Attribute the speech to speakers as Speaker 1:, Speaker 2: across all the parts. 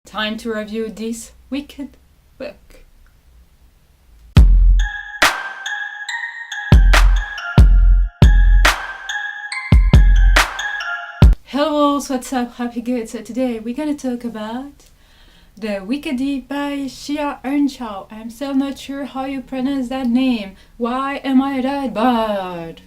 Speaker 1: time to review this wicked book. Hello, what's up? Happy good. So today we're gonna talk about The Wicked by Shea Ernshaw. I'm still not sure how you pronounce that name. Why am I that bad?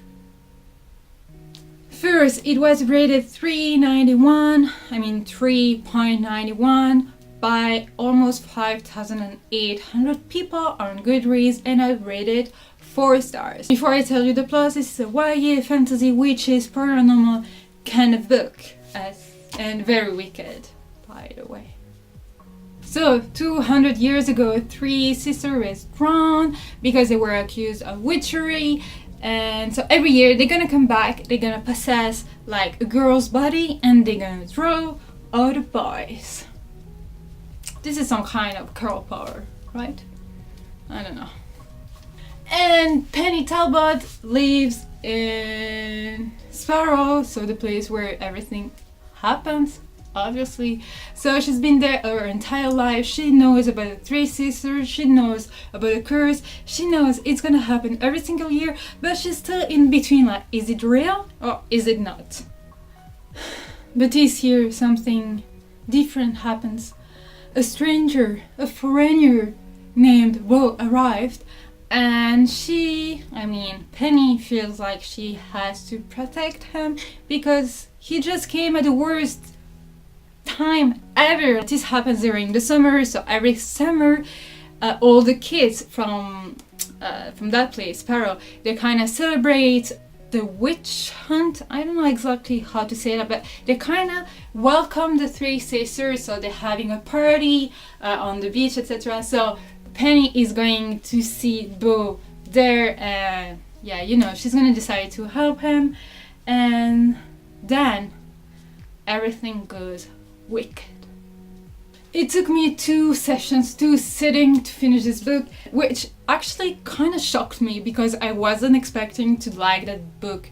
Speaker 1: First, it was rated 3.91 by almost 5,800 people on GoodReads, and I rated 4 stars. Before I tell you the plot, this is a YA fantasy witches paranormal kind of book, and very wicked, by the way. So, 200 years ago, 3 sisters were drowned because they were accused of witchery, and so every year they're gonna come back, they're gonna possess like a girl's body, and they're gonna draw all the boys. This is some kind of girl power, right? I don't know. And Penny Talbot lives in Sappheiros, so the place where everything happens, obviously. So she's been there her entire life. She knows about the 3 sisters, she knows about the curse, she knows it's gonna happen every single year, but she's still in between, like, is it real or is it not? But this year something different happens. A stranger, a foreigner named Bo arrived, and Penny feels like she has to protect him because he just came at the worst time ever. This happens during the summer, so every summer all the kids from that place, Sappheiros, they kind of celebrate the witch hunt. I don't know exactly how to say that, but they kind of welcome the 3 sisters, so they're having a party on the beach, etc. So Penny is going to see Bo there, she's gonna decide to help him, and then everything goes wicked. It took me 2 sessions, 2 sittings to finish this book, which actually kind of shocked me because I wasn't expecting to like that book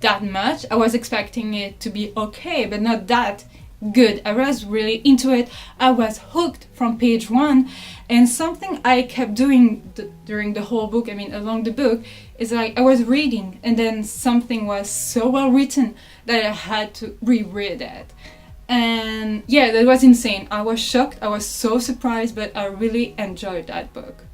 Speaker 1: that much. I was expecting it to be okay, but not that good. I was really into it. I was hooked from page 1, and something I kept doing during the whole book, along the book, is like I was reading and then something was so well written that I had to reread it. And yeah, that was insane. I was shocked, I was so surprised, but I really enjoyed that book.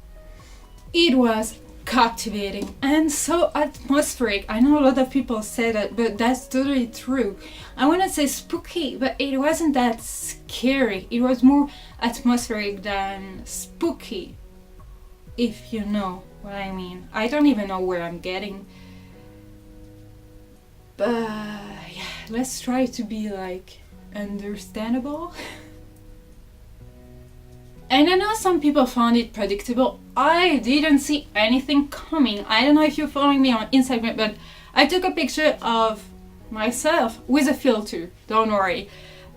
Speaker 1: It was captivating and so atmospheric. I know a lot of people say that, but that's totally true. I want to say spooky, but it wasn't that scary. It was more atmospheric than spooky, if you know what I mean. I don't even know where I'm getting, but yeah, let's try to be like understandable. And I know some people found it predictable. I didn't see anything coming. I don't know if you're following me on Instagram, but I took a picture of myself with a filter, don't worry.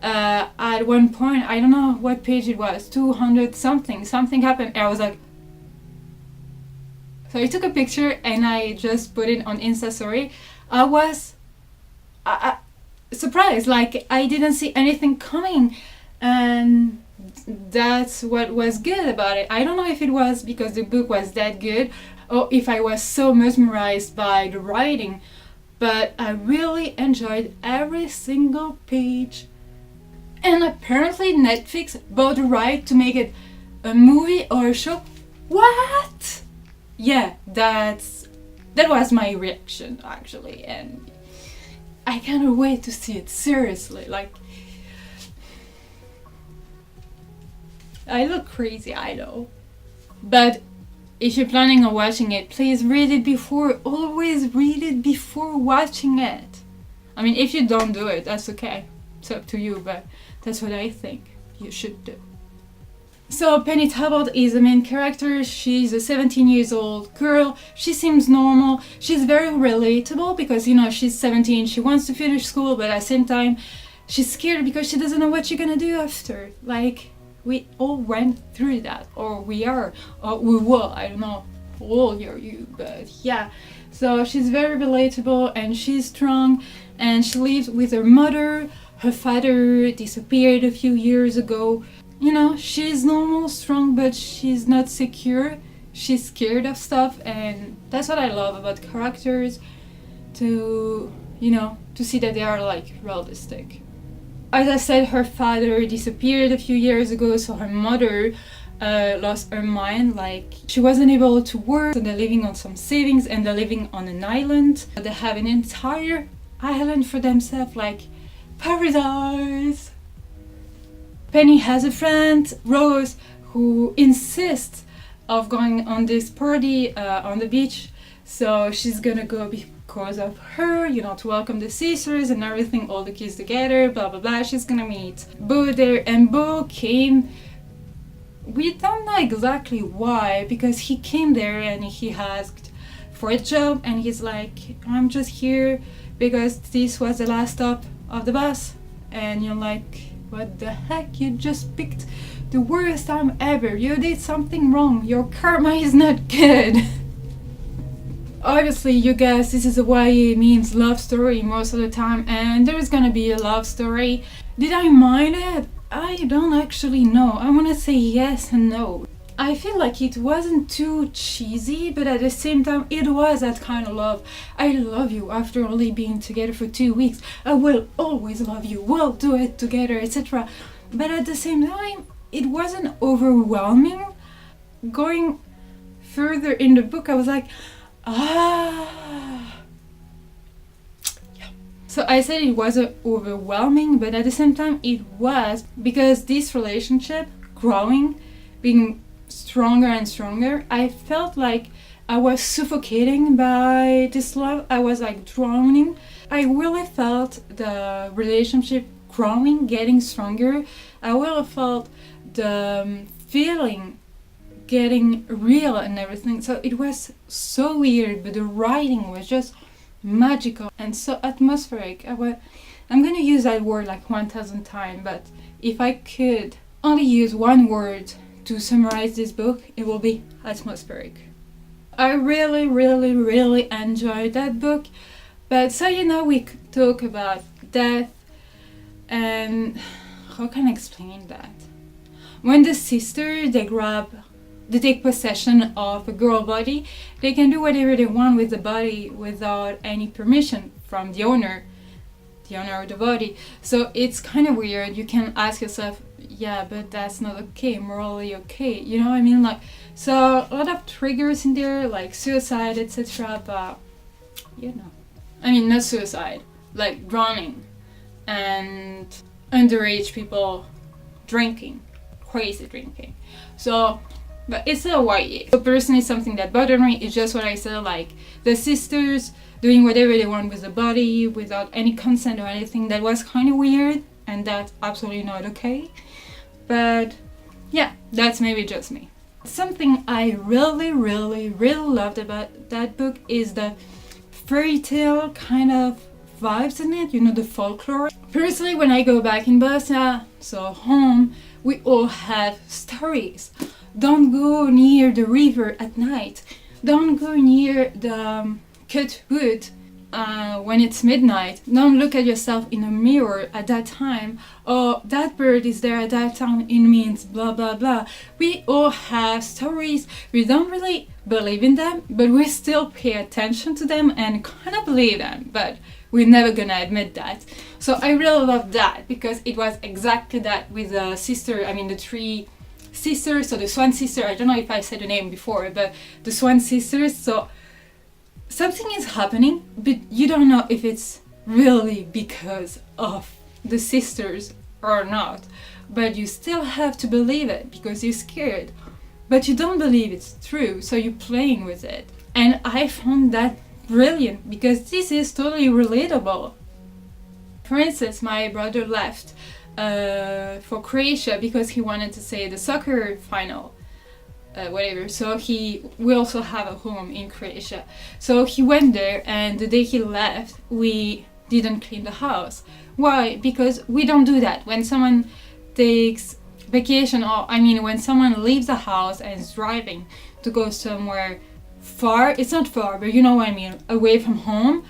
Speaker 1: At one point, I don't know what page it was, 200 something happened, and I was like, so I took a picture and I just put it on Insta story. I was surprised, like I didn't see anything coming, and that's what was good about it. I don't know if it was because the book was that good or if I was so mesmerized by the writing, but I really enjoyed every single page. And apparently Netflix bought the right to make it a movie or a show. What? Yeah, that was my reaction actually, and I cannot wait to see it, seriously. Like, I look crazy, I know. But if you're planning on watching it, please read it before. Always read it before watching it. If you don't do it, that's okay. It's up to you, but that's what I think you should do. So Penny Talbot is the main character. She's a 17-year-old girl. She seems normal. She's very relatable because, she's 17. She wants to finish school, but at the same time, she's scared because she doesn't know what she's gonna do after. Like, we all went through that, or we are, or we will, I don't know how old are you, but yeah. So she's very relatable and she's strong, and she lives with her mother. Her father disappeared a few years ago, you know, she's normal, strong, but she's not secure. She's scared of stuff, and that's what I love about characters, to, you know, to see that they are like realistic. As I said, her father disappeared a few years ago, so her mother lost her mind. Like, she wasn't able to work, so they're living on some savings, and they're living on an island. They have an entire island for themselves, like paradise. Penny has a friend, Rose, who insists of going on this party on the beach, so she's gonna go because of her, you know, to welcome the sisters and everything, all the kids together, blah blah blah. She's gonna meet Bo there, and Bo came, we don't know exactly why, because he came there and he asked for a job, and he's like, I'm just here because this was the last stop of the bus. And you're like, what the heck, you just picked the worst time ever, you did something wrong, your karma is not good. Obviously, you guys, this is a YA means love story most of the time, and there's gonna be a love story. Did I mind it? I don't actually know. I wanna say yes and no. I feel like it wasn't too cheesy, but at the same time, it was that kind of love. I love you after only being together for 2 weeks. I will always love you. We'll do it together, etc. But at the same time, it wasn't overwhelming. Going further in the book, I was like, yeah. So I said it wasn't overwhelming, but at the same time it was, because this relationship growing, being stronger and stronger, I felt like I was suffocating by this love. I was like drowning. I really felt the relationship growing, getting stronger. I really felt the feeling getting real and everything. So it was so weird, but the writing was just magical and so atmospheric. I'm gonna use that word like 1,000 times, but if I could only use one word to summarize this book, it will be atmospheric. I really, really, really enjoyed that book. But so, you know, we talk about death, and how can I explain that? When the sisters, they take possession of a girl body, they can do whatever they want with the body without any permission from the owner of the body. So it's kind of weird. You can ask yourself, yeah, but that's not okay, morally okay, you know what I mean? Like, so a lot of triggers in there, like suicide, etc. But you know, I mean, not suicide, like drowning and underage people drinking, crazy drinking. So, but it's a YA. So personally, something that bothered me is just what I said, like the sisters doing whatever they want with the body without any consent or anything. That was kind of weird, and that's absolutely not okay. But yeah, that's maybe just me. Something I really, really, really loved about that book is the fairy tale kind of vibes in it, you know, the folklore. Personally, when I go back in Bosnia, so home, we all have stories. Don't go near the river at night. Don't go near the cut wood when it's midnight. Don't look at yourself in a mirror at that time. Oh, that bird is there at that time, it means blah blah blah. We all have stories. We don't really believe in them, but we still pay attention to them and kind of believe them, but we're never gonna admit that. So I really love that, because it was exactly that with the sister, I mean the three sisters, so the Swan sister, I don't know if I said the name before, but the Swan sisters. So something is happening, but you don't know if it's really because of the sisters or not, but you still have to believe it because you're scared, but you don't believe it's true, so you're playing with it. And I found that brilliant, because this is totally relatable. For instance, my brother left for Croatia because he wanted to say the soccer final, whatever. So we also have a home in Croatia. So he went there, and the day he left, we didn't clean the house. Why? Because we don't do that. When someone takes vacation, or I mean when someone leaves the house and is driving to go somewhere far, it's not far, but you know what I mean, away from home,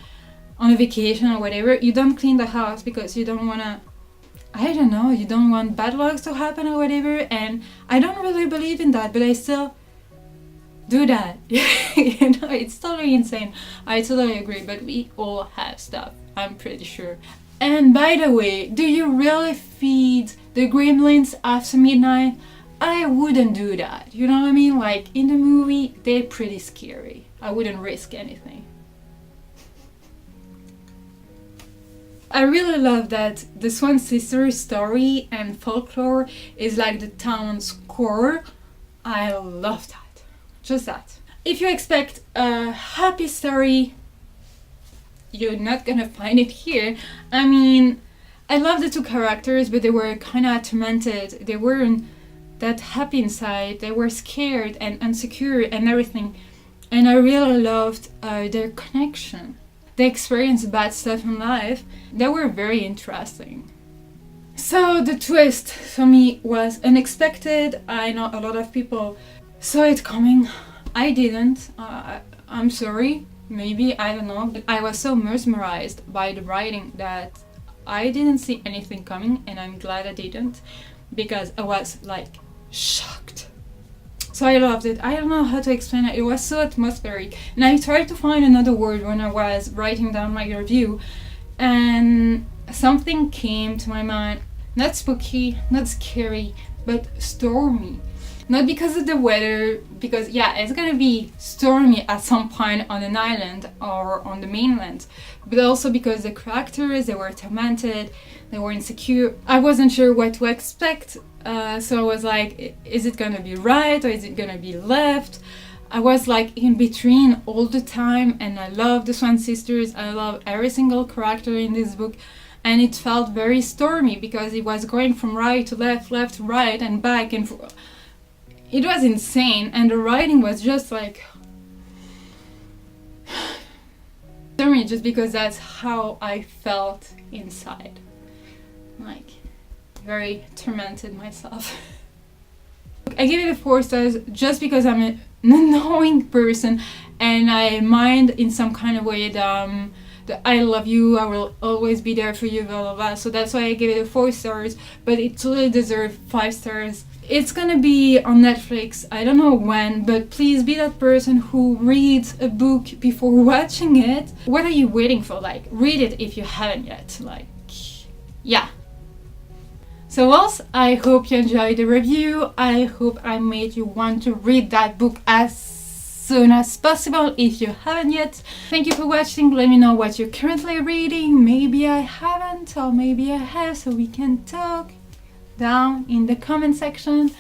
Speaker 1: on a vacation or whatever, you don't clean the house because you don't want to I don't know, you don't want bad luck to happen or whatever, and I don't really believe in that, but I still do that. You know, it's totally insane. I totally agree, but we all have stuff, I'm pretty sure. And by the way, do you really feed the gremlins after midnight? I wouldn't do that, you know what I mean? Like, in the movie, they're pretty scary. I wouldn't risk anything. I really love that the Swan Sisters story and folklore is like the town's core. I love that. Just that. If you expect a happy story, you're not gonna find it here. I mean, I love the two characters, but they were kind of tormented. They weren't that happy inside. They were scared and insecure and everything. And I really loved their connection. They experienced bad stuff in life. They were very interesting. So the twist for me was unexpected. I know a lot of people saw it coming. I didn't. I'm sorry. Maybe, I don't know. But I was so mesmerized by the writing that I didn't see anything coming, and I'm glad I didn't, because I was like shocked. So I loved it. I don't know how to explain it. It was so atmospheric. And I tried to find another word when I was writing down my review, and something came to my mind. Not spooky, not scary, but stormy. Not because of the weather, because yeah, it's gonna be stormy at some point on an island or on the mainland, but also because the characters, they were tormented, they were insecure. I wasn't sure what to expect, so I was like, is it gonna be right or is it gonna be left? I was like in between all the time, and I love the Swan Sisters. I love every single character in this book, and it felt very stormy because it was going from right to left, left to right, and back and forth. It was insane, and the writing was just like stormy, just because that's how I felt inside. Like, very tormented myself. I give it 4 stars just because I'm an annoying person, and I mind in some kind of way that I love you, I will always be there for you, blah blah blah. So that's why I give it 4 stars, but it totally deserves 5 stars. It's gonna be on Netflix, I don't know when, but please be that person who reads a book before watching it. What are you waiting for? Like, read it if you haven't yet. Like, yeah. So else, I hope you enjoyed the review. I hope I made you want to read that book as soon as possible if you haven't yet. Thank you for watching. Let me know what you're currently reading. Maybe I haven't, or maybe I have, so we can talk down in the comment section.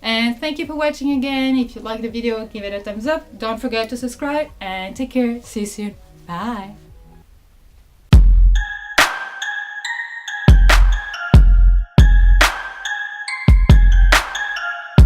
Speaker 1: And thank you for watching again. If you like the video, give it a thumbs up. Don't forget to subscribe, and take care. See you soon. Bye.